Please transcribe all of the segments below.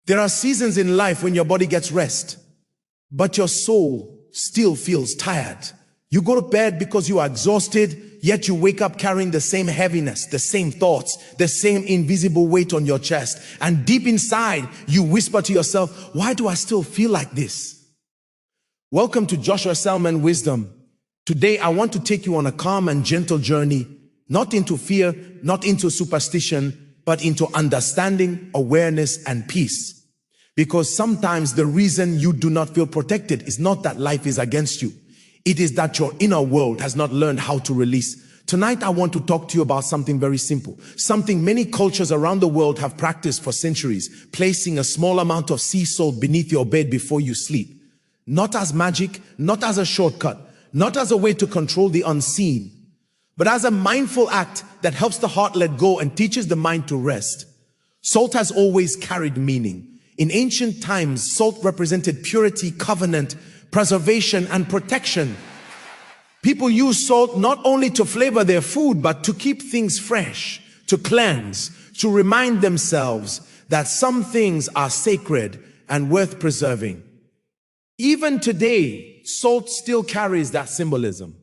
There are seasons in life when your body gets rest, but your soul still feels tired. You go to bed because you are exhausted, yet you wake up carrying the same heaviness, the same thoughts, the same invisible weight on your chest. And deep inside, you whisper to yourself, why do I still feel like this? Welcome to Joshua Selman Wisdom. Today, I want to take you on a calm and gentle journey, not into fear, not into superstition, but into understanding, awareness, and peace. Because sometimes the reason you do not feel protected is not that life is against you. It is that your inner world has not learned how to release. Tonight, I want to talk to you about something very simple, something many cultures around the world have practiced for centuries, placing a small amount of sea salt beneath your bed before you sleep. Not as magic, not as a shortcut, not as a way to control the unseen, but as a mindful act that helps the heart let go and teaches the mind to rest. Salt has always carried meaning. In ancient times, salt represented purity, covenant, preservation, and protection. People used salt not only to flavor their food, but to keep things fresh, to cleanse, to remind themselves that some things are sacred and worth preserving. Even today, salt still carries that symbolism.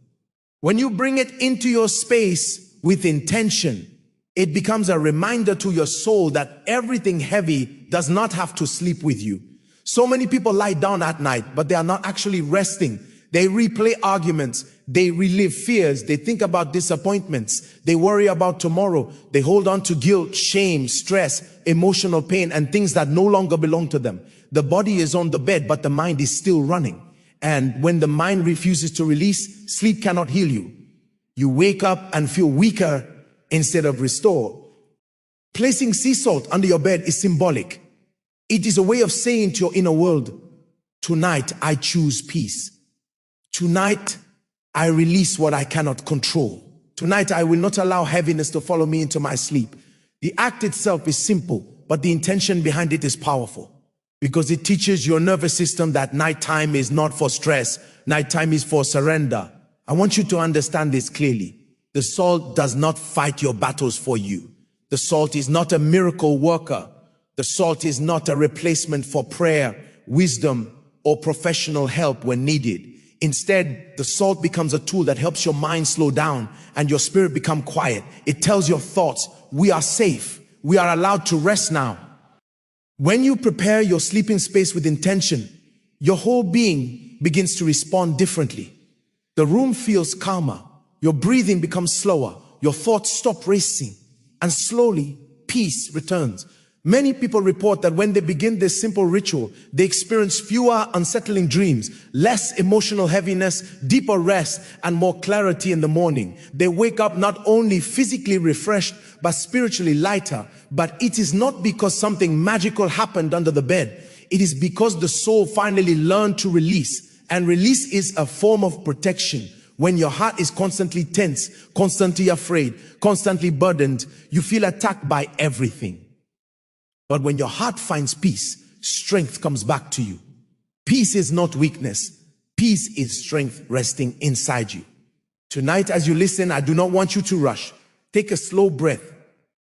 When you bring it into your space with intention, it becomes a reminder to your soul that everything heavy does not have to sleep with you. So many people lie down at night, but they are not actually resting. They replay arguments. They relive fears. They think about disappointments. They worry about tomorrow. They hold on to guilt, shame, stress, emotional pain, and things that no longer belong to them. The body is on the bed, but the mind is still running. And when the mind refuses to release, sleep cannot heal you. You wake up and feel weaker instead of restored. Placing sea salt under your bed is symbolic. It is a way of saying to your inner world, tonight I choose peace. Tonight I release what I cannot control. Tonight I will not allow heaviness to follow me into my sleep. The act itself is simple, but the intention behind it is powerful, because it teaches your nervous system that nighttime is not for stress. Nighttime is for surrender. I want you to understand this clearly. The salt does not fight your battles for you. The salt is not a miracle worker. The salt is not a replacement for prayer, wisdom, or professional help when needed. Instead, the salt becomes a tool that helps your mind slow down and your spirit become quiet. It tells your thoughts, we are safe. We are allowed to rest now. When you prepare your sleeping space with intention, your whole being begins to respond differently. The room feels calmer. Your breathing becomes slower. Your thoughts stop racing. And slowly, peace returns. Many people report that when they begin this simple ritual, they experience fewer unsettling dreams, less emotional heaviness, deeper rest, and more clarity in the morning. They wake up not only physically refreshed, but spiritually lighter. But it is not because something magical happened under the bed. It is because the soul finally learned to release. And release is a form of protection. When your heart is constantly tense, constantly afraid, constantly burdened, you feel attacked by everything. But when your heart finds peace, strength comes back to you. Peace is not weakness. Peace is strength resting inside you. Tonight, as you listen, I do not want you to rush. Take a slow breath.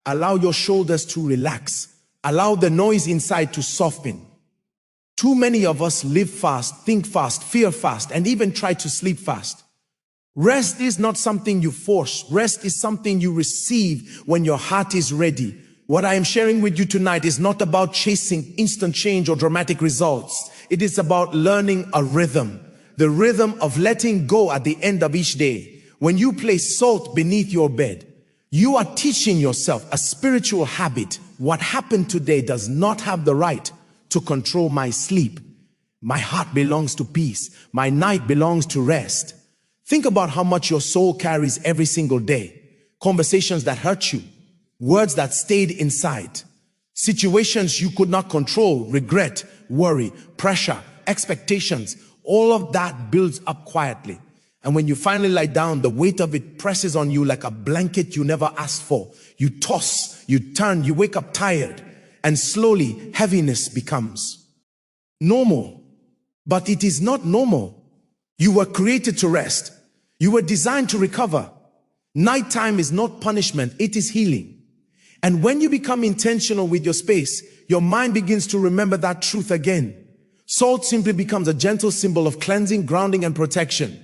Allow your shoulders to relax. Allow the noise inside to soften. Too many of us live fast, think fast, fear fast, and even try to sleep fast. Rest is not something you force. Rest is something you receive when your heart is ready. What I am sharing with you tonight is not about chasing instant change or dramatic results. It is about learning a rhythm, the rhythm of letting go at the end of each day. When you place salt beneath your bed, you are teaching yourself a spiritual habit. What happened today does not have the right to control my sleep. My heart belongs to peace. My night belongs to rest. Think about how much your soul carries every single day. Conversations that hurt you, words that stayed inside, situations you could not control, regret, worry, pressure, expectations. All of that builds up quietly. And when you finally lie down, the weight of it presses on you like a blanket you never asked for. You toss, you turn, you wake up tired, and slowly heaviness becomes normal. But it is not normal. You were created to rest. You were designed to recover. Nighttime is not punishment, it is healing. And when you become intentional with your space, your mind begins to remember that truth again. Salt simply becomes a gentle symbol of cleansing, grounding, and protection.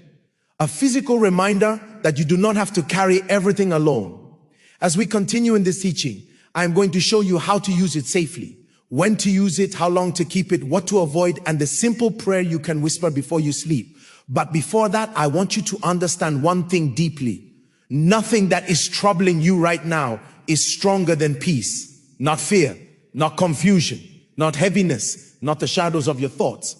A physical reminder that you do not have to carry everything alone. As we continue in this teaching, I'm going to show you how to use it safely, when to use it, how long to keep it, what to avoid, and the simple prayer you can whisper before you sleep. But before that, I want you to understand one thing deeply. Nothing that is troubling you right now is stronger than peace. Not fear, not confusion, not heaviness, not the shadows of your thoughts.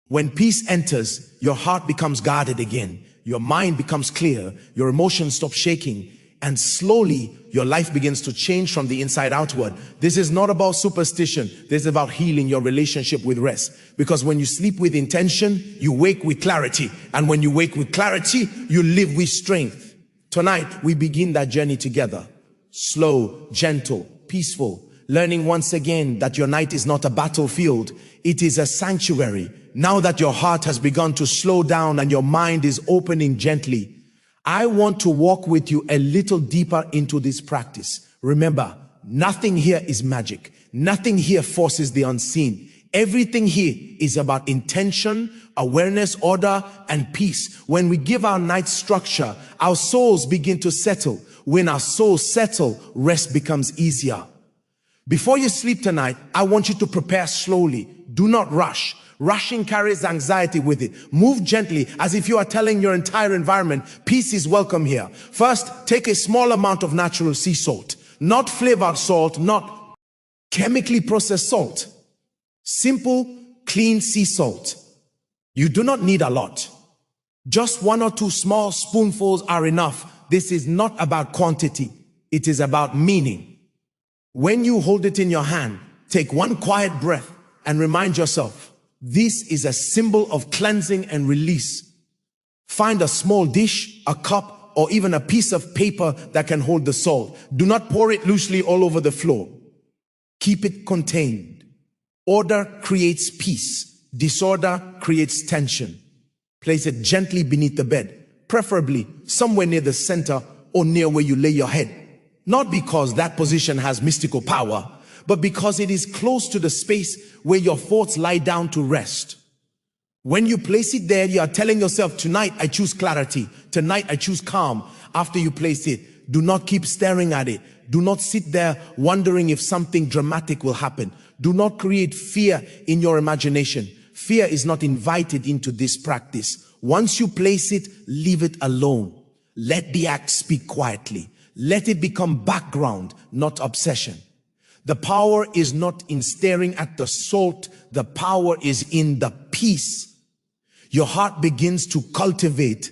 When peace enters, your heart becomes guarded again. Your mind becomes clear. Your emotions stop shaking. And slowly, your life begins to change from the inside outward. This is not about superstition. This is about healing your relationship with rest. Because when you sleep with intention, you wake with clarity. And when you wake with clarity, you live with strength. Tonight, we begin that journey together. Slow, gentle, peaceful. Learning once again that your night is not a battlefield. It is a sanctuary. Now that your heart has begun to slow down and your mind is opening gently, I want to walk with you a little deeper into this practice. Remember, nothing here is magic. Nothing here forces the unseen. Everything here is about intention, awareness, order, and peace. When we give our night structure, our souls begin to settle. When our souls settle, rest becomes easier. Before you sleep tonight, I want you to prepare slowly. Do not rush. Rushing carries anxiety with it. Move gently, as if you are telling your entire environment, peace is welcome here. First, take a small amount of natural sea salt. Not flavored salt, not chemically processed salt. Simple, clean sea salt. You do not need a lot. Just 1 or 2 small spoonfuls are enough. This is not about quantity. It is about meaning. When you hold it in your hand, take one quiet breath and remind yourself, this is a symbol of cleansing and release. Find a small dish, a cup, or even a piece of paper that can hold the salt. Do not pour it loosely all over the floor. Keep it contained. Order creates peace. Disorder creates tension. Place it gently beneath the bed, preferably somewhere near the center or near where you lay your head. Not because that position has mystical power, but because it is close to the space where your thoughts lie down to rest. When you place it there, you are telling yourself, tonight I choose clarity. Tonight I choose calm. After you place it, do not keep staring at it. Do not sit there wondering if something dramatic will happen. Do not create fear in your imagination. Fear is not invited into this practice. Once you place it, leave it alone. Let the act speak quietly. Let it become background, not obsession. The power is not in staring at the salt. The power is in the peace. Your heart begins to cultivate.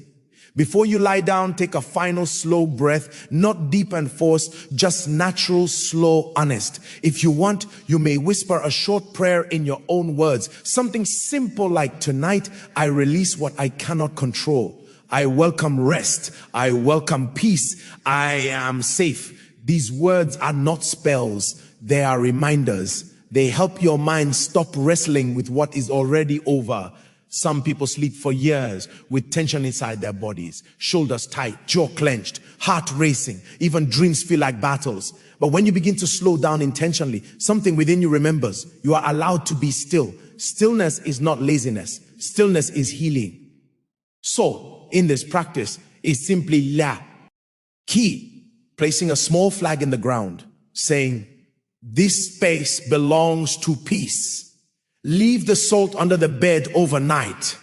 Before you lie down, take a final slow breath, not deep and forced, just natural, slow, honest. If you want, you may whisper a short prayer in your own words. Something simple like, tonight, I release what I cannot control. I welcome rest. I welcome peace. I am safe. These words are not spells. They are reminders. They help your mind stop wrestling with what is already over. Some people sleep for years with tension inside their bodies, shoulders tight, jaw clenched, heart racing, even dreams feel like battles. But when you begin to slow down intentionally, something within you remembers. You are allowed to be still. Stillness is not laziness. Stillness is healing. So, in this practice, is simply la. Key, placing a small flag in the ground, saying, this space belongs to peace. Leave the salt under the bed overnight.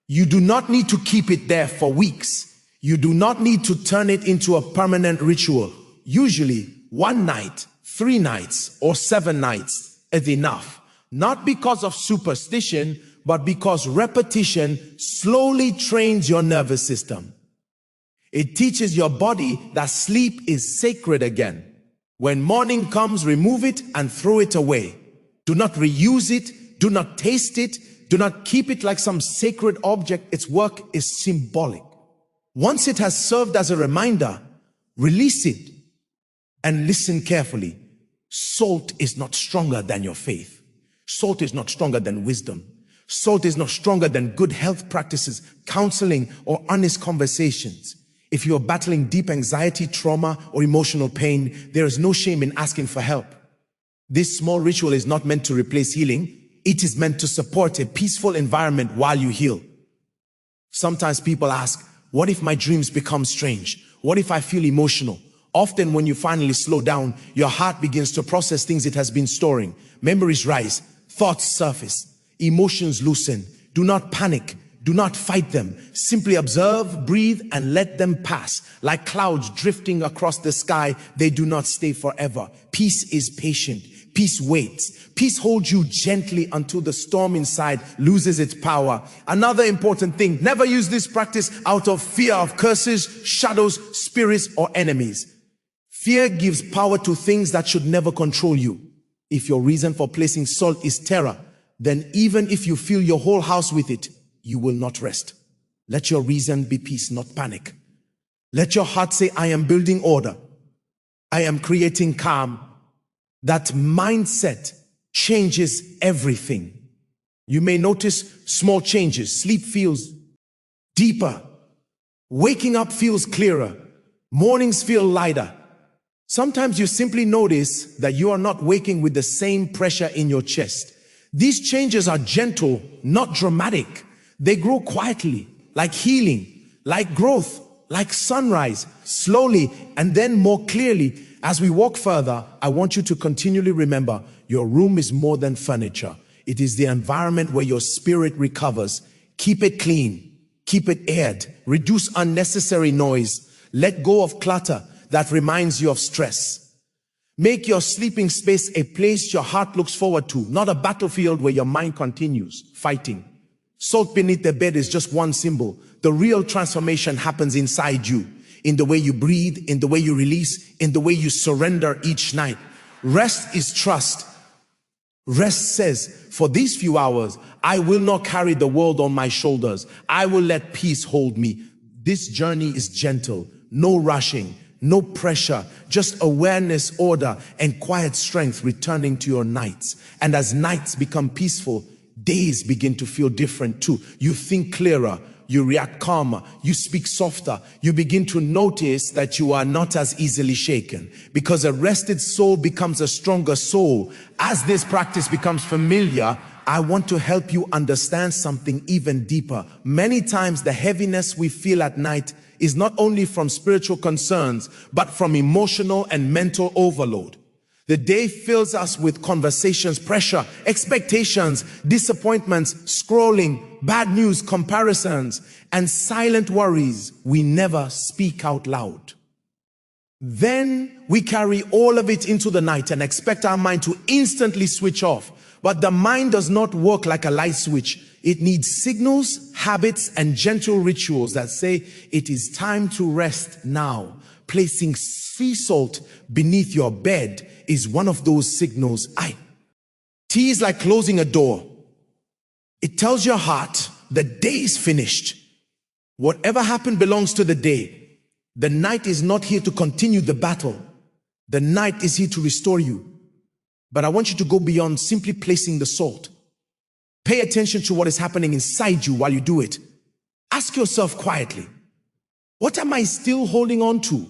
You do not need to keep it there for weeks. You do not need to turn it into a permanent ritual. Usually, 1 night, 3 nights, or 7 nights is enough. Not because of superstition, but because repetition slowly trains your nervous system. It teaches your body that sleep is sacred again. When morning comes, remove it and throw it away. Do not reuse it. Do not taste it. Do not keep it like some sacred object. Its work is symbolic. Once it has served as a reminder, release it and listen carefully. Salt is not stronger than your faith. Salt is not stronger than wisdom. Salt is not stronger than good health practices, counseling, or honest conversations. If you are battling deep anxiety, trauma, or emotional pain, there is no shame in asking for help. This small ritual is not meant to replace healing. It is meant to support a peaceful environment while you heal. Sometimes people ask, what if my dreams become strange? What if I feel emotional? Often when you finally slow down, your heart begins to process things it has been storing. Memories rise, thoughts surface, emotions loosen. Do not panic. Do not fight them. Simply observe, breathe, and let them pass. Like clouds drifting across the sky, they do not stay forever. Peace is patient. Peace waits. Peace holds you gently until the storm inside loses its power. Another important thing, never use this practice out of fear of curses, shadows, spirits, or enemies. Fear gives power to things that should never control you. If your reason for placing salt is terror, then even if you fill your whole house with it, you will not rest. Let your reason be peace, not panic. Let your heart say, I am building order. I am creating calm. That mindset changes everything. You may notice small changes. Sleep feels deeper. Waking up feels clearer. Mornings feel lighter. Sometimes you simply notice that you are not waking with the same pressure in your chest. These changes are gentle, not dramatic. They grow quietly, like healing, like growth, like sunrise, slowly and then more clearly. As we walk further, I want you to continually remember your room is more than furniture. It is the environment where your spirit recovers. Keep it clean, keep it aired, reduce unnecessary noise, let go of clutter that reminds you of stress. Make your sleeping space a place your heart looks forward to, not a battlefield where your mind continues fighting. Salt beneath the bed is just one symbol. The real transformation happens inside you, in the way you breathe, in the way you release, in the way you surrender each night. Rest is trust. Rest says, for these few hours, I will not carry the world on my shoulders. I will let peace hold me. This journey is gentle, no rushing, no pressure, just awareness, order, and quiet strength returning to your nights. And as nights become peaceful, days begin to feel different too. You think clearer, you react calmer, you speak softer. You begin to notice that you are not as easily shaken, because a rested soul becomes a stronger soul. As this practice becomes familiar, I want to help you understand something even deeper. Many times the heaviness we feel at night is not only from spiritual concerns, but from emotional and mental overload. The day fills us with conversations, pressure, expectations, disappointments, scrolling, bad news, comparisons, and silent worries we never speak out loud. Then we carry all of it into the night and expect our mind to instantly switch off. But the mind does not work like a light switch. It needs signals, habits, and gentle rituals that say it is time to rest now. Placing sea salt beneath your bed is one of those signals. Tea is like closing a door. It tells your heart the day is finished. Whatever happened belongs to the day. The night is not here to continue the battle. The night is here to restore you. But I want you to go beyond simply placing the salt. Pay attention to what is happening inside you while you do it. Ask yourself quietly, what am I still holding on to?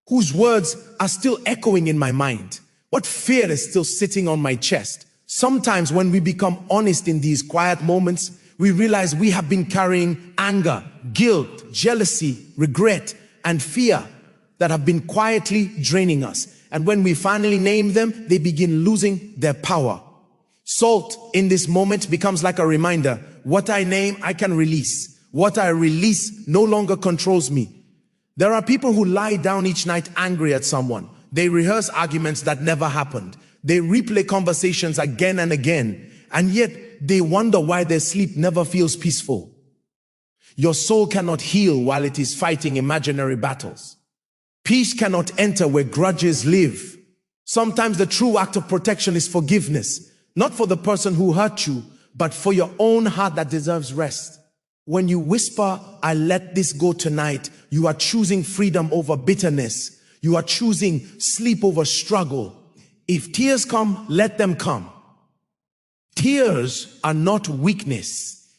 Whose words are still echoing in my mind? What fear is still sitting on my chest? Sometimes when we become honest in these quiet moments, we realize we have been carrying anger, guilt, jealousy, regret, and fear that have been quietly draining us. And when we finally name them, they begin losing their power. Salt in this moment becomes like a reminder. What I name, I can release. What I release no longer controls me. There are people who lie down each night angry at someone. They rehearse arguments that never happened. They replay conversations again and again. And yet they wonder why their sleep never feels peaceful. Your soul cannot heal while it is fighting imaginary battles. Peace cannot enter where grudges live. Sometimes the true act of protection is forgiveness, not for the person who hurt you, but for your own heart that deserves rest. When you whisper, I let this go tonight, you are choosing freedom over bitterness. You are choosing sleep over struggle. If tears come, let them come. Tears are not weakness.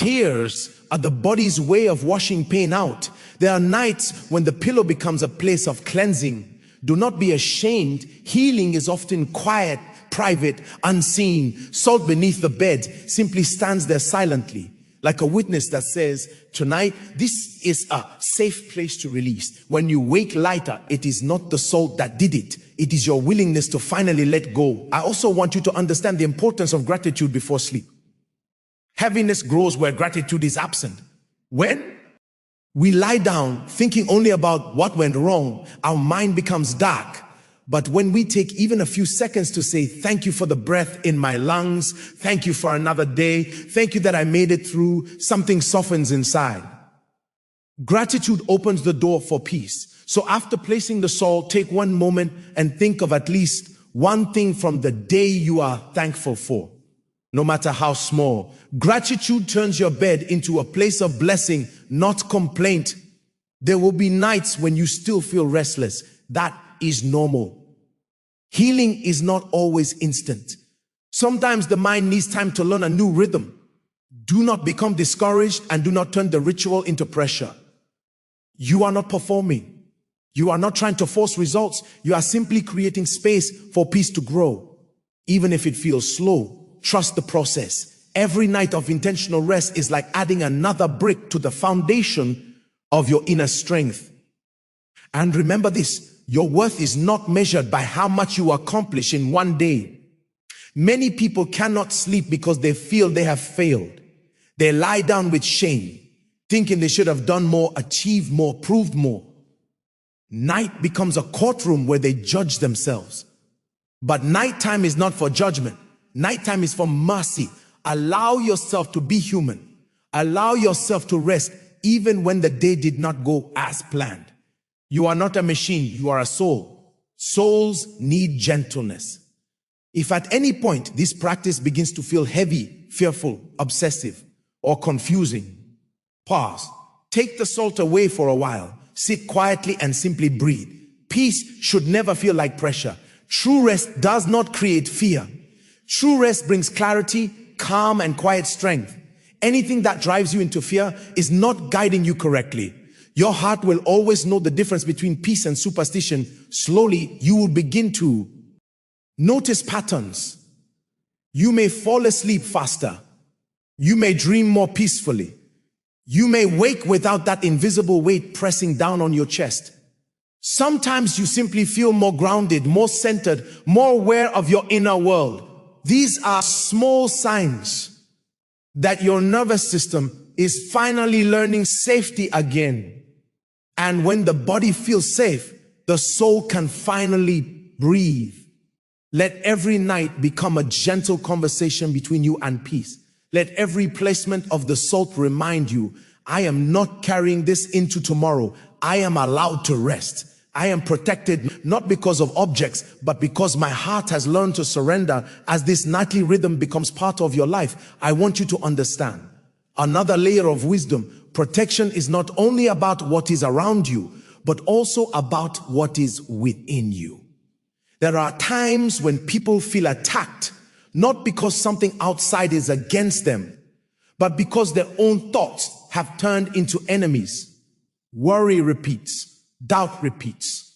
Tears are the body's way of washing pain out. There are nights when the pillow becomes a place of cleansing. Do not be ashamed. Healing is often quiet, private, unseen. Salt beneath the bed simply stands there silently, like a witness that says, tonight, this is a safe place to release. When you wake lighter, it is not the salt that did it. It is your willingness to finally let go. I also want you to understand the importance of gratitude before sleep. Heaviness grows where gratitude is absent. When we lie down thinking only about what went wrong, our mind becomes dark. But when we take even a few seconds to say, thank you for the breath in my lungs, thank you for another day, thank you that I made it through, something softens inside. Gratitude opens the door for peace. So after placing the salt, take one moment and think of at least one thing from the day you are thankful for, no matter how small. Gratitude turns your bed into a place of blessing, not complaint. There will be nights when you still feel restless. That is normal. Healing is not always instant. Sometimes the mind needs time to learn a new rhythm. Do not become discouraged and do not turn the ritual into pressure. You are not performing. You are not trying to force results. You are simply creating space for peace to grow. Even if it feels slow, trust the process. Every night of intentional rest is like adding another brick to the foundation of your inner strength. And remember this, your worth is not measured by how much you accomplish in one day. Many people cannot sleep because they feel they have failed. They lie down with shame, thinking they should have done more, achieved more, proved more. Night becomes a courtroom where they judge themselves. But nighttime is not for judgment. Nighttime is for mercy. Allow yourself to be human. Allow yourself to rest even when the day did not go as planned. You are not a machine, you are a soul. Souls need gentleness. If at any point this practice begins to feel heavy, fearful, obsessive, or confusing, pause. Take the salt away for a while. Sit quietly and simply breathe. Peace should never feel like pressure. True rest does not create fear. True rest brings clarity, calm, and quiet strength. Anything that drives you into fear is not guiding you correctly. Your heart will always know the difference between peace and superstition. Slowly, you will begin to notice patterns. You may fall asleep faster. You may dream more peacefully. You may wake without that invisible weight pressing down on your chest. Sometimes you simply feel more grounded, more centered, more aware of your inner world. These are small signs that your nervous system is finally learning safety again. And when the body feels safe, the soul can finally breathe. Let every night become a gentle conversation between you and peace. Let every placement of the salt remind you, I am not carrying this into tomorrow. I am allowed to rest. I am protected not because of objects, but because my heart has learned to surrender. As this nightly rhythm becomes part of your life, I want you to understand another layer of wisdom. Protection is not only about what is around you, but also about what is within you. There are times when people feel attacked, not because something outside is against them, but because their own thoughts have turned into enemies. Worry repeats, doubt repeats,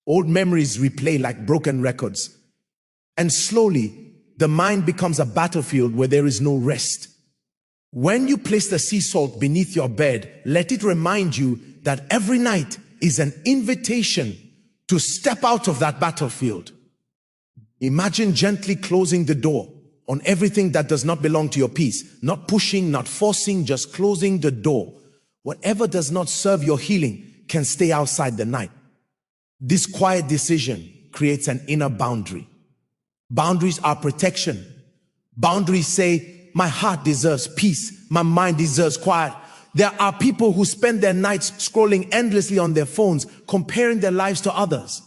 old memories replay like broken records. And slowly, the mind becomes a battlefield where there is no rest. When you place the sea salt beneath your bed, let it remind you that every night is an invitation to step out of that battlefield. Imagine gently closing the door on everything that does not belong to your peace. Not pushing, not forcing, just closing the door. Whatever does not serve your healing can stay outside the night. This quiet decision creates an inner boundary. Boundaries are protection. Boundaries say, my heart deserves peace. My mind deserves quiet. There are people who spend their nights scrolling endlessly on their phones, comparing their lives to others.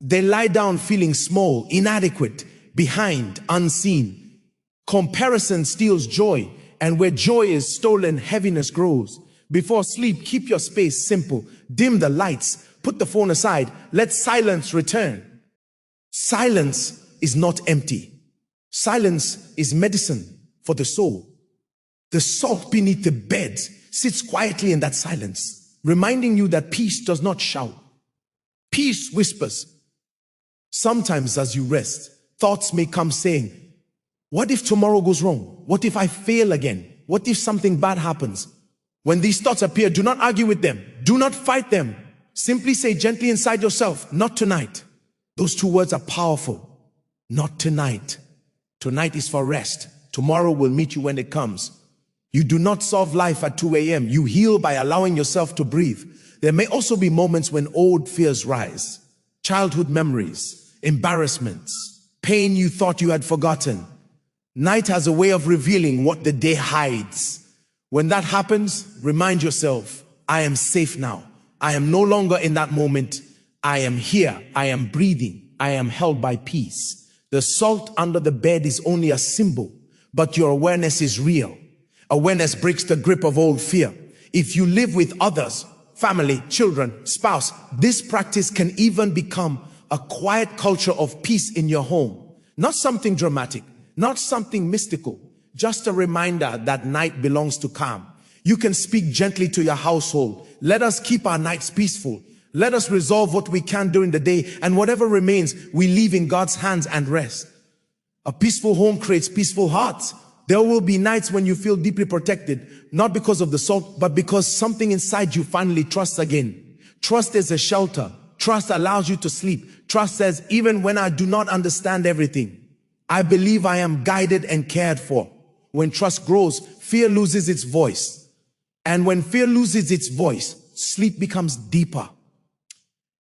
They lie down feeling small, inadequate, behind, unseen. Comparison steals joy, and where joy is stolen, heaviness grows. Before sleep, keep your space simple. Dim the lights. Put the phone aside. Let silence return. Silence is not empty. Silence is medicine for the soul. The The salt beneath the bed sits quietly in that silence, reminding you that peace does not shout. Peace whispers. Sometimes as you rest, thoughts may come saying, what if tomorrow goes wrong? What if I fail again? What if something bad happens? When these thoughts appear, do not argue with them. Do not fight them. Simply say gently inside yourself, not tonight. Those two words are powerful. Not tonight. Tonight is for rest. Tomorrow will meet you when it comes. You do not solve life at 2 a.m. You heal by allowing yourself to breathe. There may also be moments when old fears rise. Childhood memories, embarrassments, pain you thought you had forgotten. Night has a way of revealing what the day hides. When that happens, remind yourself, I am safe now. I am no longer in that moment. I am here. I am breathing. I am held by peace. The salt under the bed is only a symbol, but your awareness is real. Awareness breaks the grip of old fear. If you live with others, family, children, spouse, this practice can even become a quiet culture of peace in your home. Not something dramatic, not something mystical, just a reminder that night belongs to calm. You can speak gently to your household. Let us keep our nights peaceful. Let us resolve what we can during the day, and whatever remains, we leave in God's hands and rest. A peaceful home creates peaceful hearts. There will be nights when you feel deeply protected, not because of the salt, but because something inside you finally trusts again. Trust is a shelter. Trust allows you to sleep. Trust says, even when I do not understand everything, I believe I am guided and cared for. When trust grows, fear loses its voice. And when fear loses its voice, sleep becomes deeper.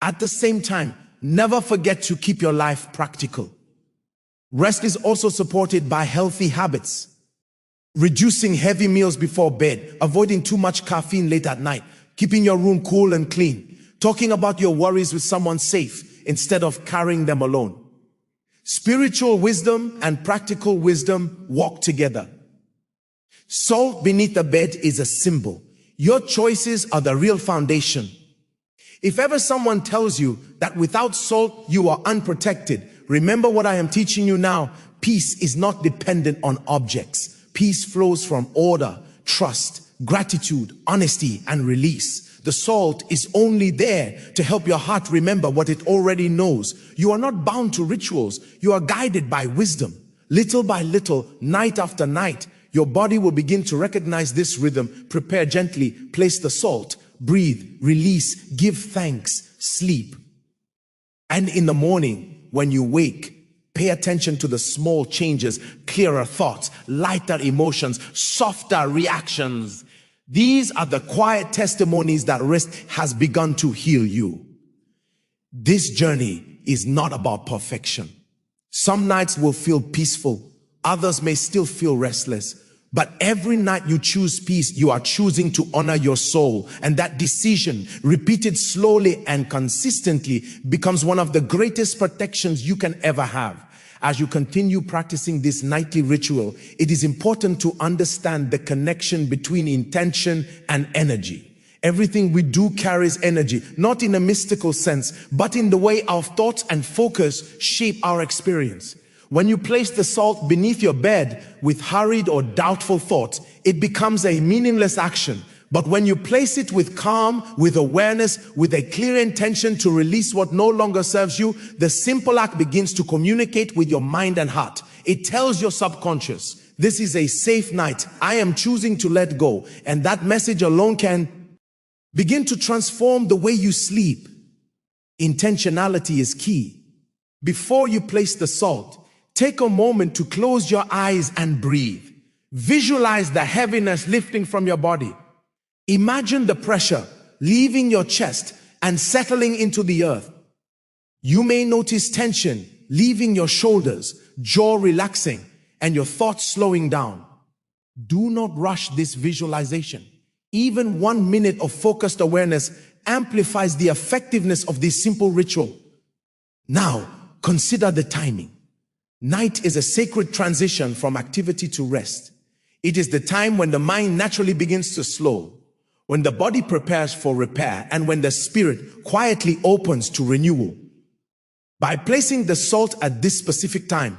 At the same time, never forget to keep your life practical. Rest is also supported by healthy habits. Reducing heavy meals before bed, avoiding too much caffeine late at night, keeping your room cool and clean, talking about your worries with someone safe instead of carrying them alone. Spiritual wisdom and practical wisdom walk together. Salt beneath the bed is a symbol. Your choices are the real foundation. If ever someone tells you that without salt you are unprotected, remember what I am teaching you now. Peace is not dependent on objects. Peace flows from order, trust, gratitude, honesty, and release. The salt is only there to help your heart remember what it already knows. You are not bound to rituals. You are guided by wisdom. Little by little, night after night, your body will begin to recognize this rhythm. Prepare gently, place the salt, breathe, release, give thanks, sleep. And in the morning, when you wake, pay attention to the small changes, clearer thoughts, lighter emotions, softer reactions. These are the quiet testimonies that rest has begun to heal you. This journey is not about perfection. Some nights will feel peaceful. Others may still feel restless. But every night you choose peace, you are choosing to honor your soul. And that decision, repeated slowly and consistently, becomes one of the greatest protections you can ever have. As you continue practicing this nightly ritual, it is important to understand the connection between intention and energy. Everything we do carries energy, not in a mystical sense, but in the way our thoughts and focus shape our experience. When you place the salt beneath your bed with hurried or doubtful thoughts, it becomes a meaningless action. But when you place it with calm, with awareness, with a clear intention to release what no longer serves you, the simple act begins to communicate with your mind and heart. It tells your subconscious, this is a safe night. I am choosing to let go. And that message alone can begin to transform the way you sleep. Intentionality is key. Before you place the salt, take a moment to close your eyes and breathe. Visualize the heaviness lifting from your body. Imagine the pressure leaving your chest and settling into the earth. You may notice tension leaving your shoulders, jaw relaxing, and your thoughts slowing down. Do not rush this visualization. Even 1 minute of focused awareness amplifies the effectiveness of this simple ritual. Now, consider the timing. Night is a sacred transition from activity to rest. It is the time when the mind naturally begins to slow, when the body prepares for repair, and when the spirit quietly opens to renewal. By placing the salt at this specific time,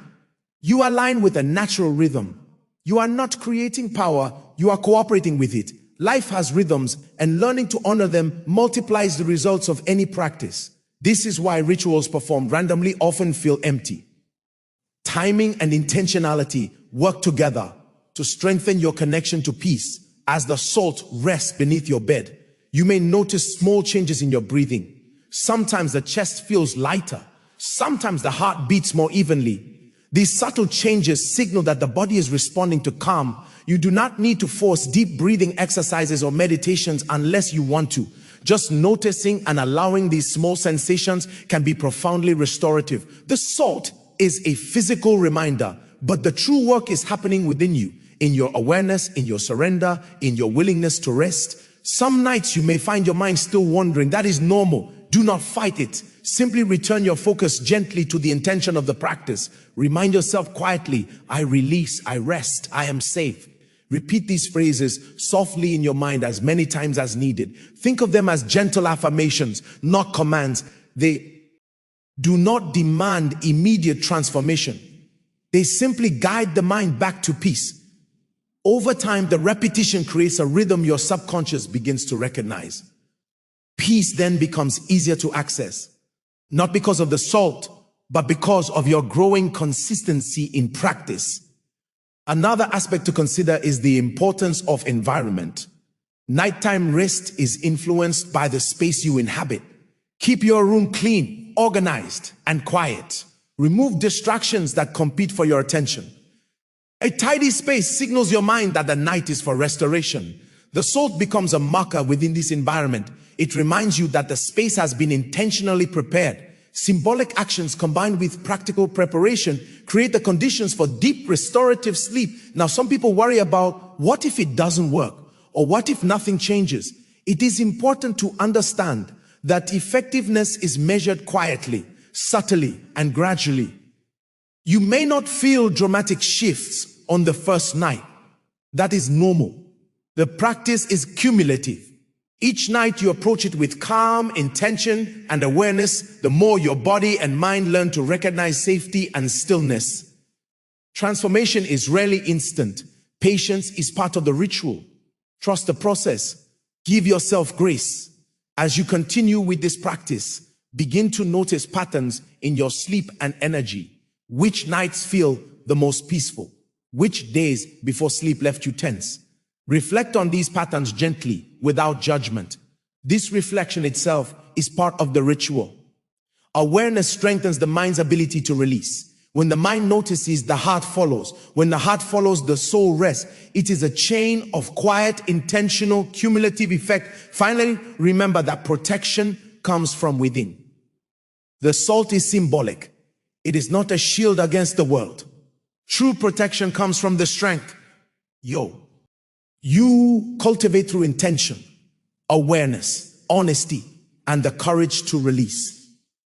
you align with a natural rhythm. You are not creating power, you are cooperating with it. Life has rhythms, and learning to honor them multiplies the results of any practice. This is why rituals performed randomly often feel empty. Timing and intentionality work together to strengthen your connection to peace. As the salt rests beneath your bed, you may notice small changes in your breathing. Sometimes the chest feels lighter. Sometimes the heart beats more evenly. These subtle changes signal that the body is responding to calm. You do not need to force deep breathing exercises or meditations unless you want to. Just noticing and allowing these small sensations can be profoundly restorative. The salt is a physical reminder, but the true work is happening within you, in your awareness, in your surrender, in your willingness to rest. Some nights you may find your mind still wandering. That is normal. Do not fight it. Simply return your focus gently to the intention of the practice. Remind yourself quietly, I release, I rest, I am safe. Repeat these phrases softly in your mind as many times as needed. Think of them as gentle affirmations, not commands. They do not demand immediate transformation. They simply guide the mind back to peace. Over time, the repetition creates a rhythm your subconscious begins to recognize. Peace then becomes easier to access, not because of the salt, but because of your growing consistency in practice. Another aspect to consider is the importance of environment. Nighttime rest is influenced by the space you inhabit. Keep your room clean, organized, and quiet. Remove distractions that compete for your attention. A tidy space signals your mind that the night is for restoration. The salt becomes a marker within this environment. It reminds you that the space has been intentionally prepared. Symbolic actions combined with practical preparation create the conditions for deep restorative sleep. Now, some people worry about what if it doesn't work, or what if nothing changes? It is important to understand that effectiveness is measured quietly, subtly, and gradually. You may not feel dramatic shifts on the first night. That is normal. The practice is cumulative. Each night you approach it with calm, intention, and awareness, the more your body and mind learn to recognize safety and stillness. Transformation is rarely instant. Patience is part of the ritual. Trust the process. Give yourself grace. As you continue with this practice, begin to notice patterns in your sleep and energy. Which nights feel the most peaceful? Which days before sleep left you tense? Reflect on these patterns gently, without judgment. This reflection itself is part of the ritual. Awareness strengthens the mind's ability to release. When the mind notices, the heart follows. When the heart follows, the soul rests. It is a chain of quiet, intentional, cumulative effect. Finally, remember that protection comes from within. The salt is symbolic. It is not a shield against the world. True protection comes from the strength you cultivate through intention, awareness, honesty, and the courage to release.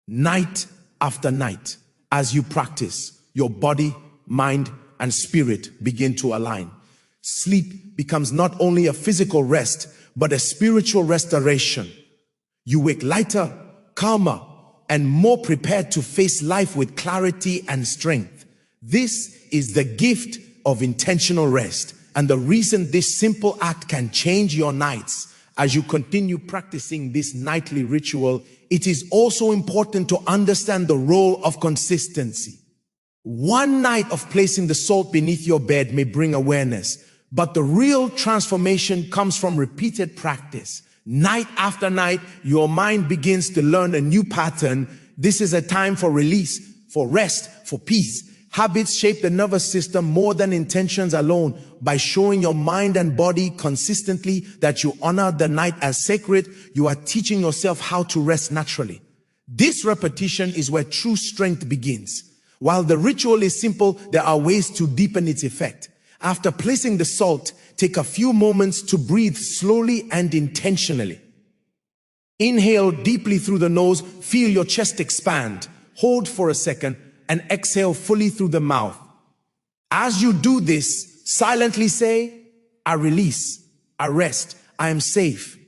Night after night, as you practice, your body, mind, and spirit begin to align. Sleep becomes not only a physical rest, but a spiritual restoration. You wake lighter, calmer, and more prepared to face life with clarity and strength. This is the gift of intentional rest, and the reason this simple act can change your nights. As you continue practicing this nightly ritual, it is also important to understand the role of consistency. One night of placing the salt beneath your bed may bring awareness, but the real transformation comes from repeated practice. Night after night, your mind begins to learn a new pattern. This is a time for release, for rest, for peace. Habits shape the nervous system more than intentions alone. By showing your mind and body consistently that you honor the night as sacred, you are teaching yourself how to rest naturally. This repetition is where true strength begins. While the ritual is simple, there are ways to deepen its effect. After placing the salt, take a few moments to breathe slowly and intentionally. Inhale deeply through the nose, feel your chest expand. Hold for a second and exhale fully through the mouth. As you do this, silently say, I release, I rest, I am safe.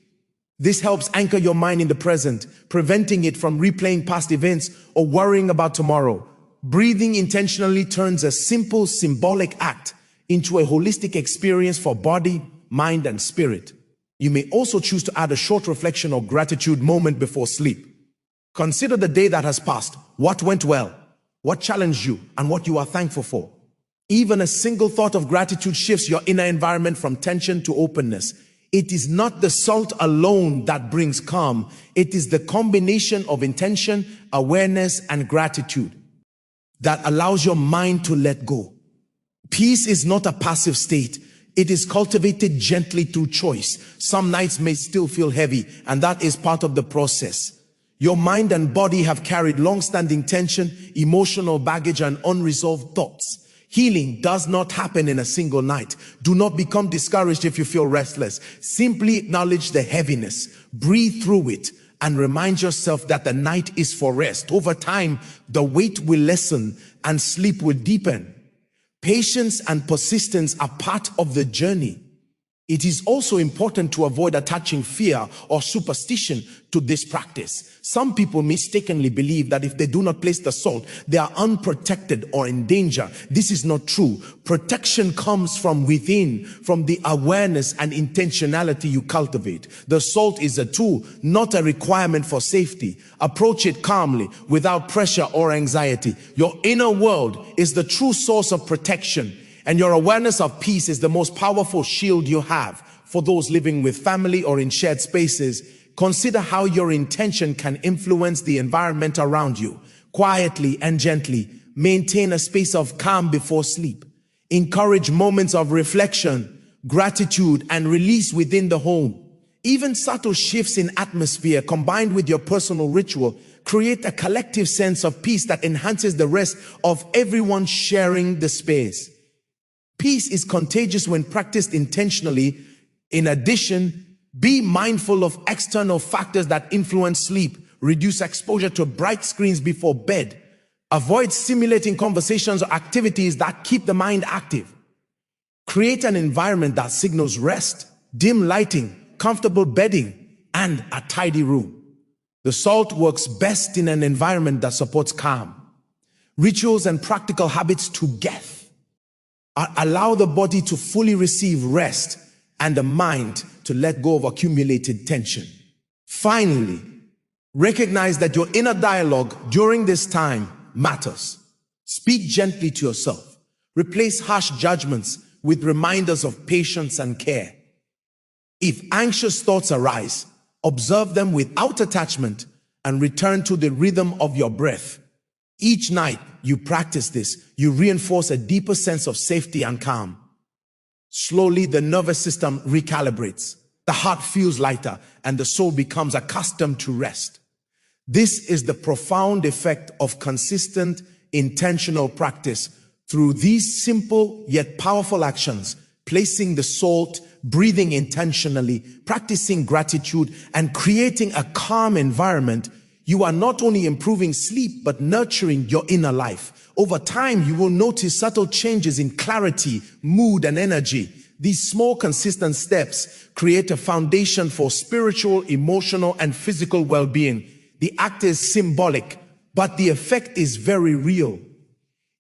This helps anchor your mind in the present, preventing it from replaying past events or worrying about tomorrow. Breathing intentionally turns a simple symbolic act into a holistic experience for body, mind, and spirit. You may also choose to add a short reflection or gratitude moment before sleep. Consider the day that has passed, what went well, what challenged you, and what you are thankful for. Even a single thought of gratitude shifts your inner environment from tension to openness. It is not the salt alone that brings calm. It is the combination of intention, awareness, and gratitude that allows your mind to let go. Peace is not a passive state. It is cultivated gently through choice. Some nights may still feel heavy, and that is part of the process. Your mind and body have carried long-standing tension, emotional baggage, and unresolved thoughts. Healing does not happen in a single night. Do not become discouraged if you feel restless. Simply acknowledge the heaviness, breathe through it, and remind yourself that the night is for rest. Over time, the weight will lessen and sleep will deepen. Patience and persistence are part of the journey. It is also important to avoid attaching fear or superstition to this practice. Some people mistakenly believe that if they do not place the salt, they are unprotected or in danger. This is not true. Protection comes from within, from the awareness and intentionality you cultivate. The salt is a tool, not a requirement for safety. Approach it calmly, without pressure or anxiety. Your inner world is the true source of protection, and your awareness of peace is the most powerful shield you have. For those living with family or in shared spaces, consider how your intention can influence the environment around you. Quietly and gently, maintain a space of calm before sleep. Encourage moments of reflection, gratitude, and release within the home. Even subtle shifts in atmosphere combined with your personal ritual create a collective sense of peace that enhances the rest of everyone sharing the space. Peace is contagious when practiced intentionally. In addition, be mindful of external factors that influence sleep. Reduce exposure to bright screens before bed. Avoid stimulating conversations or activities that keep the mind active. Create an environment that signals rest, dim lighting, comfortable bedding, and a tidy room. The salt works best in an environment that supports calm. Rituals and practical habits together allow the body to fully receive rest and the mind to let go of accumulated tension. Finally, recognize that your inner dialogue during this time matters. Speak gently to yourself. Replace harsh judgments with reminders of patience and care. If anxious thoughts arise, observe them without attachment and return to the rhythm of your breath. Each night you practice this, you reinforce a deeper sense of safety and calm. Slowly, the nervous system recalibrates. The heart feels lighter and the soul becomes accustomed to rest. This is the profound effect of consistent, intentional practice. Through these simple yet powerful actions, placing the salt, breathing intentionally, practicing gratitude, and creating a calm environment, you are not only improving sleep, but nurturing your inner life. Over time, you will notice subtle changes in clarity, mood, and energy. These small, consistent steps create a foundation for spiritual, emotional, and physical well-being. The act is symbolic, but the effect is very real.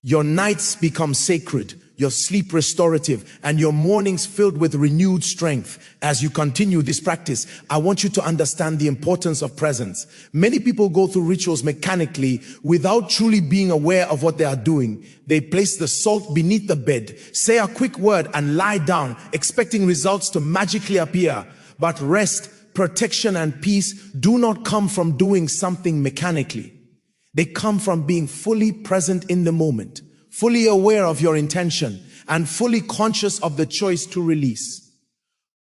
Your nights become sacred, your sleep restorative, and your mornings filled with renewed strength. As you continue this practice, I want you to understand the importance of presence. Many people go through rituals mechanically without truly being aware of what they are doing. They place the salt beneath the bed, say a quick word, and lie down, expecting results to magically appear. But rest, protection, and peace do not come from doing something mechanically. They come from being fully present in the moment, fully aware of your intention, and fully conscious of the choice to release.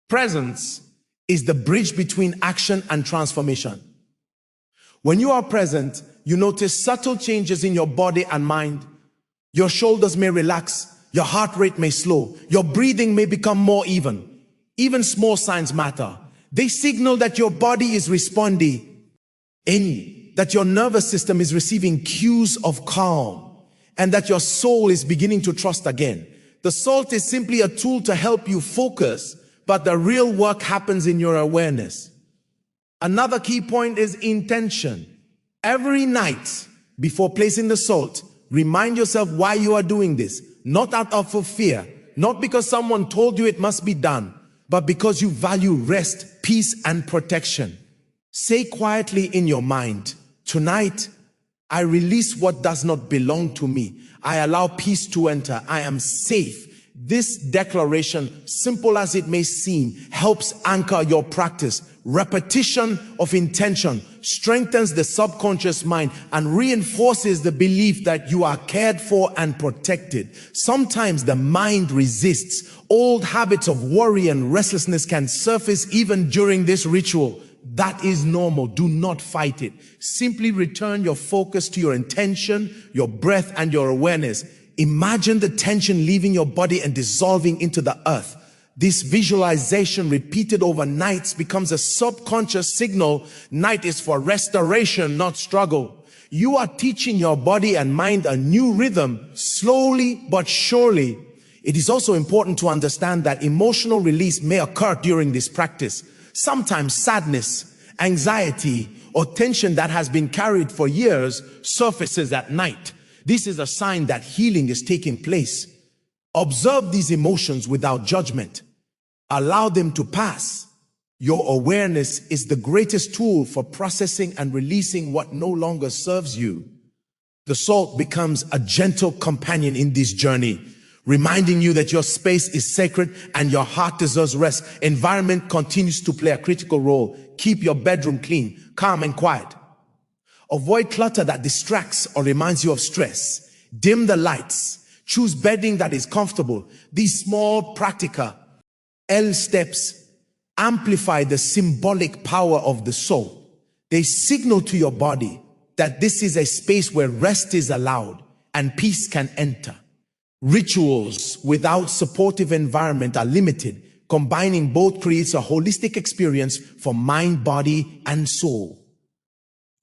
Presence is the bridge between action and transformation. When you are present, you notice subtle changes in your body and mind. Your shoulders may relax, your heart rate may slow, your breathing may become more even. Even small signs matter. They signal that your body is responding, that your nervous system is receiving cues of calm, and that your soul is beginning to trust again. The salt is simply a tool to help you focus, but the real work happens in your awareness. Another key point is intention. Every night before placing the salt, remind yourself why you are doing this, not out of fear, not because someone told you it must be done, but because you value rest, peace, and protection. Say quietly in your mind, tonight, I release what does not belong to me. I allow peace to enter. I am safe. This declaration, simple as it may seem, helps anchor your practice. Repetition of intention strengthens the subconscious mind and reinforces the belief that you are cared for and protected. Sometimes the mind resists. Old habits of worry and restlessness can surface even during this ritual. That is normal. Do not fight it. Simply return your focus to your intention, your breath, and your awareness. Imagine the tension leaving your body and dissolving into the earth. This visualization, repeated over nights, becomes a subconscious signal. Night is for restoration, not struggle. You are teaching your body and mind a new rhythm, slowly but surely. It is also important to understand that emotional release may occur during this practice. Sometimes sadness, anxiety, or tension that has been carried for years surfaces at night. This is a sign that healing is taking place. Observe these emotions without judgment. Allow them to pass. Your awareness is the greatest tool for processing and releasing what no longer serves you. The salt becomes a gentle companion in this journey, reminding you that your space is sacred and your heart deserves rest. Environment continues to play a critical role. Keep your bedroom clean, calm, and quiet. Avoid clutter that distracts or reminds you of stress. Dim the lights. Choose bedding that is comfortable. These small, practical steps amplify the symbolic power of the soul. They signal to your body that this is a space where rest is allowed and peace can enter. Rituals without supportive environment are limited. Combining both creates a holistic experience for mind, body, and soul.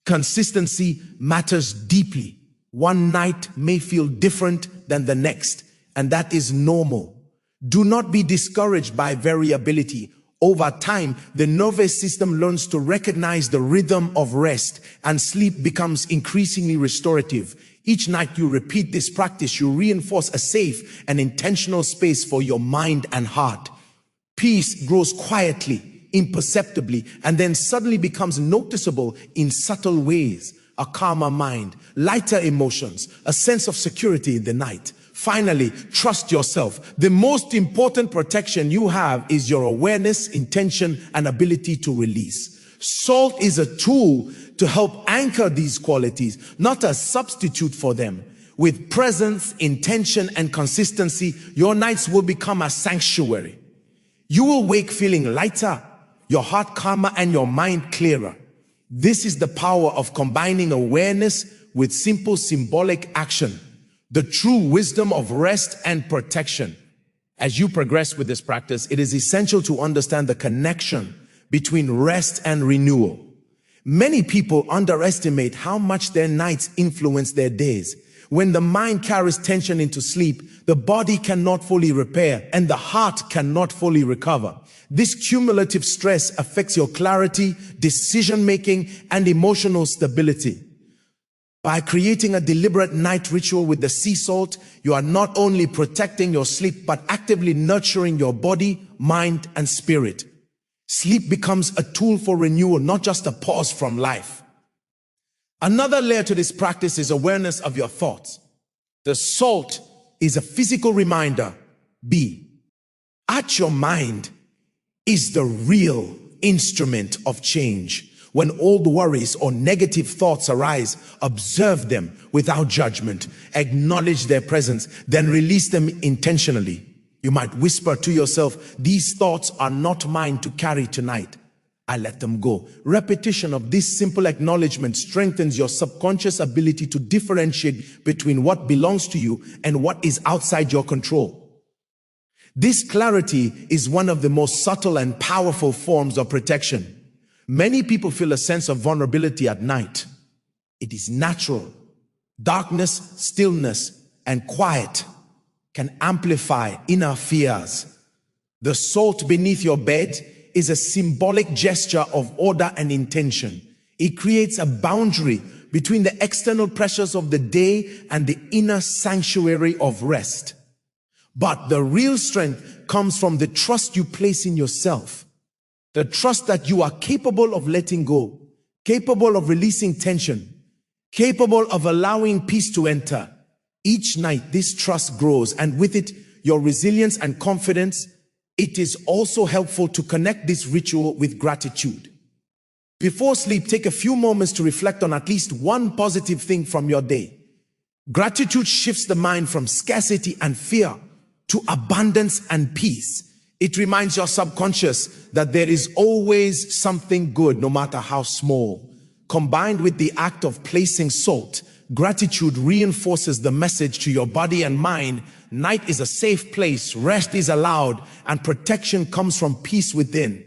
Consistency matters deeply. One night may feel different than the next, and that is normal. Do not be discouraged by variability. Over time, the nervous system learns to recognize the rhythm of rest, and sleep becomes increasingly restorative. Each night you repeat this practice, you reinforce a safe and intentional space for your mind and heart. Peace grows quietly, imperceptibly, and then suddenly becomes noticeable in subtle ways. A calmer mind, lighter emotions, a sense of security in the night. Finally, trust yourself. The most important protection you have is your awareness, intention, and ability to release. Salt is a tool to help anchor these qualities, not a substitute for them. With presence, intention, and consistency, your nights will become a sanctuary. You will wake feeling lighter, your heart calmer, and your mind clearer. This is the power of combining awareness with simple symbolic action, the true wisdom of rest and protection. As you progress with this practice, it is essential to understand the connection between rest and renewal. Many people underestimate how much their nights influence their days. When the mind carries tension into sleep, the body cannot fully repair and the heart cannot fully recover. This cumulative stress affects your clarity, decision-making, and emotional stability. By creating a deliberate night ritual with the sea salt, you are not only protecting your sleep, but actively nurturing your body, mind, and spirit. Sleep becomes a tool for renewal, not just a pause from life. Another layer to this practice is awareness of your thoughts. The salt is a physical reminder. At your mind is the real instrument of change. When old worries or negative thoughts arise, observe them without judgment. Acknowledge their presence, then release them intentionally. You might whisper to yourself, these thoughts are not mine to carry tonight. I let them go. Repetition of this simple acknowledgement strengthens your subconscious ability to differentiate between what belongs to you and what is outside your control. This clarity is one of the most subtle and powerful forms of protection. Many people feel a sense of vulnerability at night. It is natural. Darkness, stillness, and quiet can amplify inner fears. The salt beneath your bed is a symbolic gesture of order and intention. It creates a boundary between the external pressures of the day and the inner sanctuary of rest. But the real strength comes from the trust you place in yourself. The trust that you are capable of letting go, capable of releasing tension, capable of allowing peace to enter. Each night, this trust grows, and with it, your resilience and confidence. It is also helpful to connect this ritual with gratitude. Before sleep, take a few moments to reflect on at least one positive thing from your day. Gratitude shifts the mind from scarcity and fear to abundance and peace. It reminds your subconscious that there is always something good, no matter how small. Combined with the act of placing salt, gratitude reinforces the message to your body and mind. Night is a safe place, rest is allowed, and protection comes from peace within.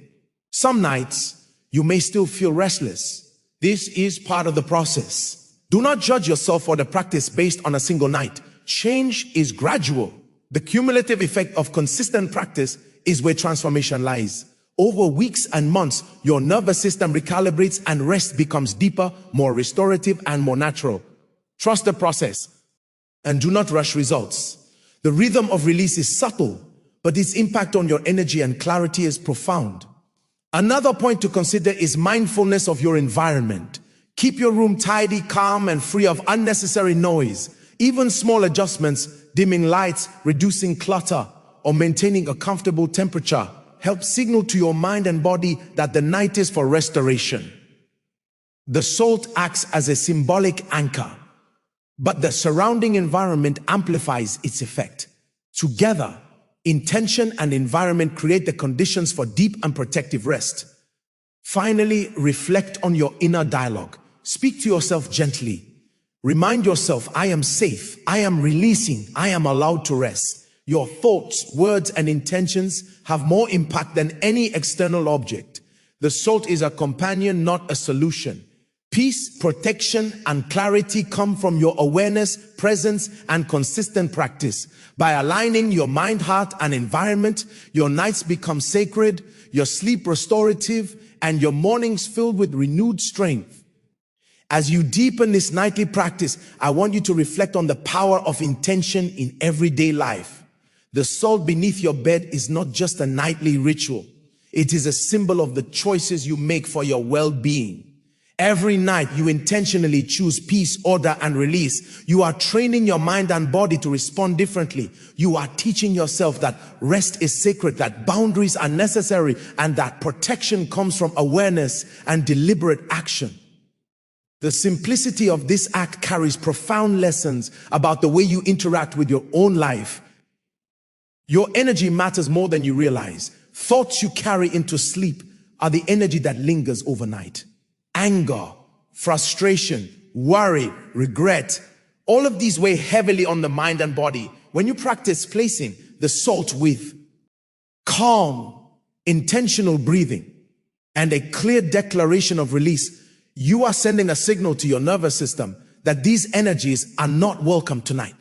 Some nights, you may still feel restless. This is part of the process. Do not judge yourself for the practice based on a single night. Change is gradual. The cumulative effect of consistent practice is where transformation lies. Over weeks and months, your nervous system recalibrates and rest becomes deeper, more restorative, and more natural. Trust the process and do not rush results. The rhythm of release is subtle, but its impact on your energy and clarity is profound. Another point to consider is mindfulness of your environment. Keep your room tidy, calm, and free of unnecessary noise. Even small adjustments, dimming lights, reducing clutter, or maintaining a comfortable temperature help signal to your mind and body that the night is for restoration. The salt acts as a symbolic anchor, but the surrounding environment amplifies its effect. Together, intention and environment create the conditions for deep and protective rest. Finally, reflect on your inner dialogue. Speak to yourself gently. Remind yourself, I am safe, I am releasing, I am allowed to rest. Your thoughts, words, and intentions have more impact than any external object. The salt is a companion, not a solution. Peace, protection, and clarity come from your awareness, presence, and consistent practice. By aligning your mind, heart, and environment, your nights become sacred, your sleep restorative, and your mornings filled with renewed strength. As you deepen this nightly practice, I want you to reflect on the power of intention in everyday life. The salt beneath your bed is not just a nightly ritual. It is a symbol of the choices you make for your well-being. Every night you intentionally choose peace, order, and release. You are training your mind and body to respond differently. You are teaching yourself that rest is sacred, that boundaries are necessary, and that protection comes from awareness and deliberate action. The simplicity of this act carries profound lessons about the way you interact with your own life. Your energy matters more than you realize. Thoughts you carry into sleep are the energy that lingers overnight. Anger, frustration, worry, regret, all of these weigh heavily on the mind and body. When you practice placing the salt with calm, intentional breathing and a clear declaration of release, you are sending a signal to your nervous system that these energies are not welcome tonight.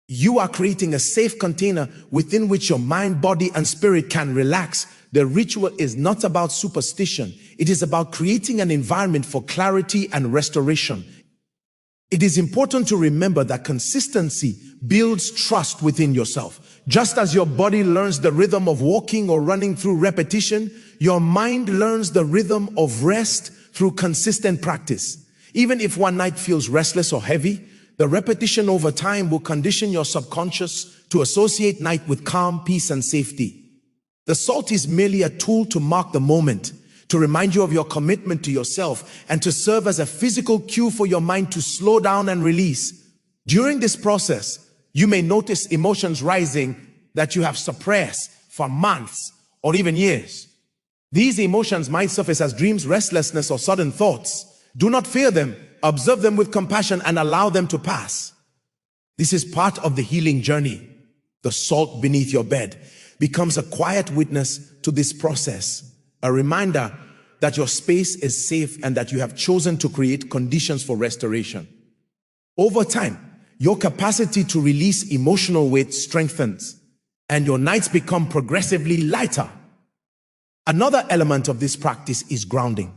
You are creating a safe container within which your mind, body, and spirit can relax. The ritual is not about superstition. It is about creating an environment for clarity and restoration. It is important to remember that consistency builds trust within yourself. Just as your body learns the rhythm of walking or running through repetition, your mind learns the rhythm of rest through consistent practice. Even if one night feels restless or heavy, the repetition over time will condition your subconscious to associate night with calm, peace, and safety. The salt is merely a tool to mark the moment, to remind you of your commitment to yourself, and to serve as a physical cue for your mind to slow down and release. During this process, you may notice emotions rising that you have suppressed for months or even years. These emotions might surface as dreams, restlessness, or sudden thoughts. Do not fear them. Observe them with compassion and allow them to pass. This is part of the healing journey. The salt beneath your bed becomes a quiet witness to this process, a reminder that your space is safe and that you have chosen to create conditions for restoration. Over time, your capacity to release emotional weight strengthens and your nights become progressively lighter. Another element of this practice is grounding.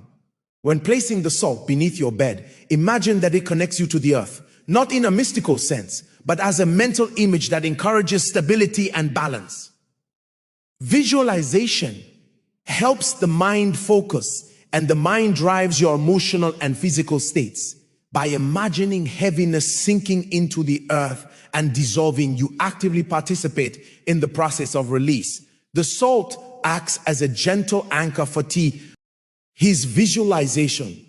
When placing the salt beneath your bed, imagine that it connects you to the earth, not in a mystical sense, but as a mental image that encourages stability and balance. Visualization helps the mind focus, and the mind drives your emotional and physical states. By imagining heaviness sinking into the earth and dissolving, you actively participate in the process of release. The salt acts as a gentle anchor for tea. His visualization,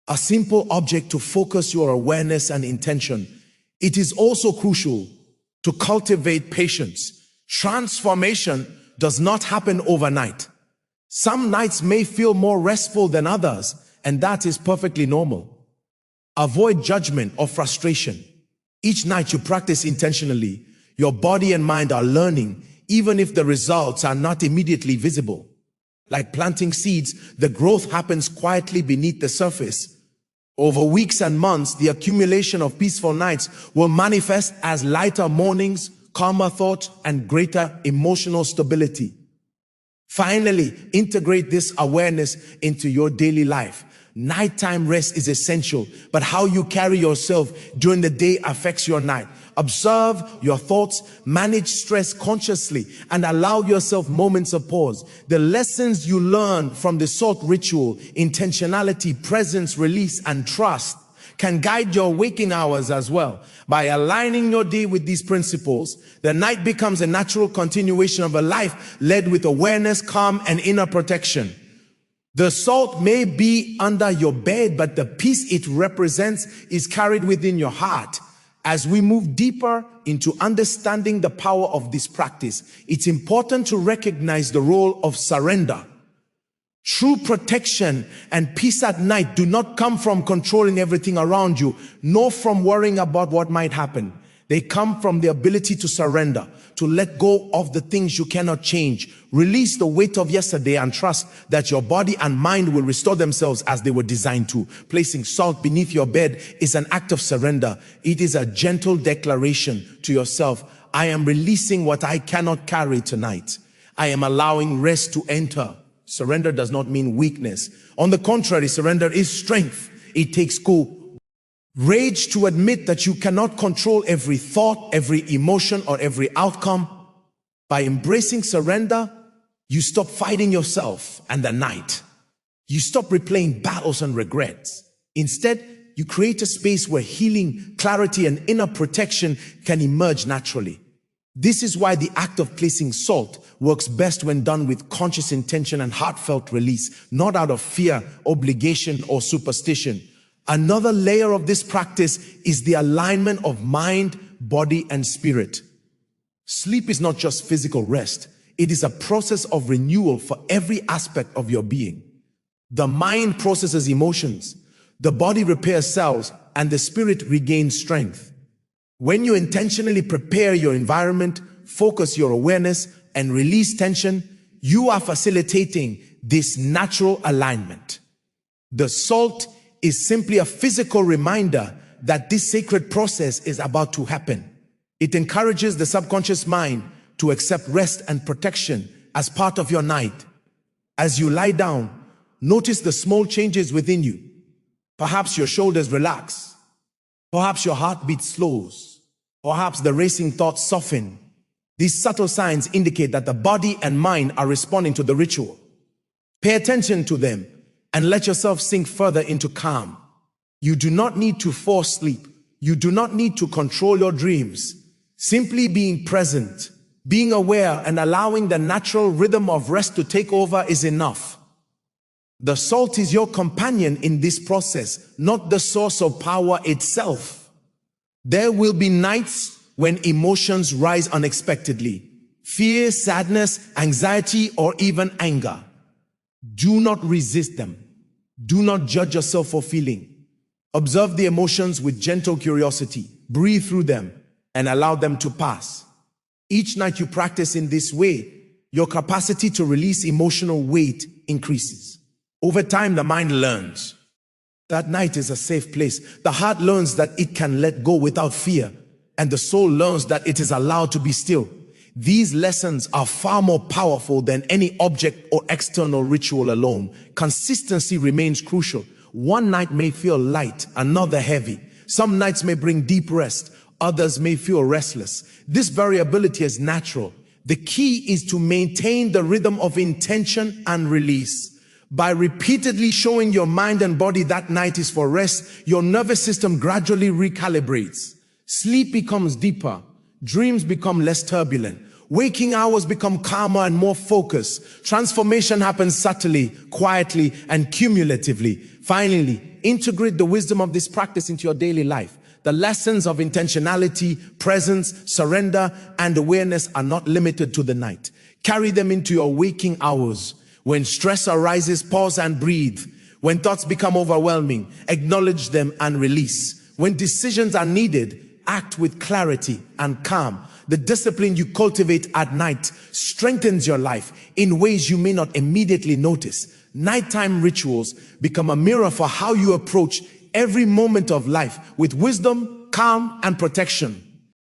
a simple object to focus your awareness and intention. It is also crucial to cultivate patience. Transformation does not happen overnight. Some nights may feel more restful than others, and that is perfectly normal. Avoid judgment or frustration. Each night you practice intentionally, your body and mind are learning, even if the results are not immediately visible. Like planting seeds, the growth happens quietly beneath the surface. Over weeks and months, the accumulation of peaceful nights will manifest as lighter mornings, calmer thoughts, and greater emotional stability. Finally, integrate this awareness into your daily life. Nighttime rest is essential, but how you carry yourself during the day affects your night. Observe your thoughts, manage stress consciously, and allow yourself moments of pause. The lessons you learn from the salt ritual, intentionality, presence, release, and trust, can guide your waking hours as well. By aligning your day with these principles, the night becomes a natural continuation of a life led with awareness, calm, and inner protection. The salt may be under your bed, but the peace it represents is carried within your heart. As we move deeper into understanding the power of this practice, it's important to recognize the role of surrender. True protection and peace at night do not come from controlling everything around you, nor from worrying about what might happen. They come from the ability to surrender, to let go of the things you cannot change. Release the weight of yesterday and trust that your body and mind will restore themselves as they were designed to. Placing salt beneath your bed is an act of surrender. It is a gentle declaration to yourself. I am releasing what I cannot carry tonight. I am allowing rest to enter. Surrender does not mean weakness. On the contrary, surrender is strength. It takes courage to admit that you cannot control every thought, every emotion, or every outcome. By embracing surrender, you stop fighting yourself and the night. You stop replaying battles and regrets. Instead, you create a space where healing, clarity, and inner protection can emerge naturally. This is why the act of placing salt works best when done with conscious intention and heartfelt release, not out of fear, obligation, or superstition. Another layer of this practice is the alignment of mind, body, and spirit. Sleep is not just physical rest. It is a process of renewal for every aspect of your being. The mind processes emotions, the body repairs cells, and the spirit regains strength. When you intentionally prepare your environment, focus your awareness, and release tension, you are facilitating this natural alignment. The salt is simply a physical reminder that this sacred process is about to happen. It encourages the subconscious mind to accept rest and protection as part of your night. As you lie down, notice the small changes within you. Perhaps your shoulders relax. Perhaps your heartbeat slows. Perhaps the racing thoughts soften. These subtle signs indicate that the body and mind are responding to the ritual. Pay attention to them and let yourself sink further into calm. You do not need to force sleep. You do not need to control your dreams. Simply being present, being aware, and allowing the natural rhythm of rest to take over is enough. The salt is your companion in this process, not the source of power itself. There will be nights when emotions rise unexpectedly. Fear, sadness, anxiety, or even anger. Do not resist them. Do not judge yourself for feeling. Observe the emotions with gentle curiosity. Breathe through them and allow them to pass. Each night you practice in this way, your capacity to release emotional weight increases. Over time, the mind learns that night is a safe place. The heart learns that it can let go without fear, and the soul learns that it is allowed to be still. These lessons are far more powerful than any object or external ritual alone. Consistency remains crucial. One night may feel light, another heavy. Some nights may bring deep rest, Others may feel restless. This variability is natural. The key is to maintain the rhythm of intention and release. By repeatedly showing your mind and body that night is for rest, your nervous system gradually recalibrates. Sleep becomes deeper. Dreams become less turbulent. Waking hours become calmer and more focused. Transformation happens subtly, quietly, and cumulatively. Finally, integrate the wisdom of this practice into your daily life. The lessons of intentionality, presence, surrender, and awareness are not limited to the night. Carry them into your waking hours. When stress arises, pause and breathe. When thoughts become overwhelming, acknowledge them and release. When decisions are needed, act with clarity and calm. The discipline you cultivate at night strengthens your life in ways you may not immediately notice. Nighttime rituals become a mirror for how you approach every moment of life with wisdom, calm, and protection.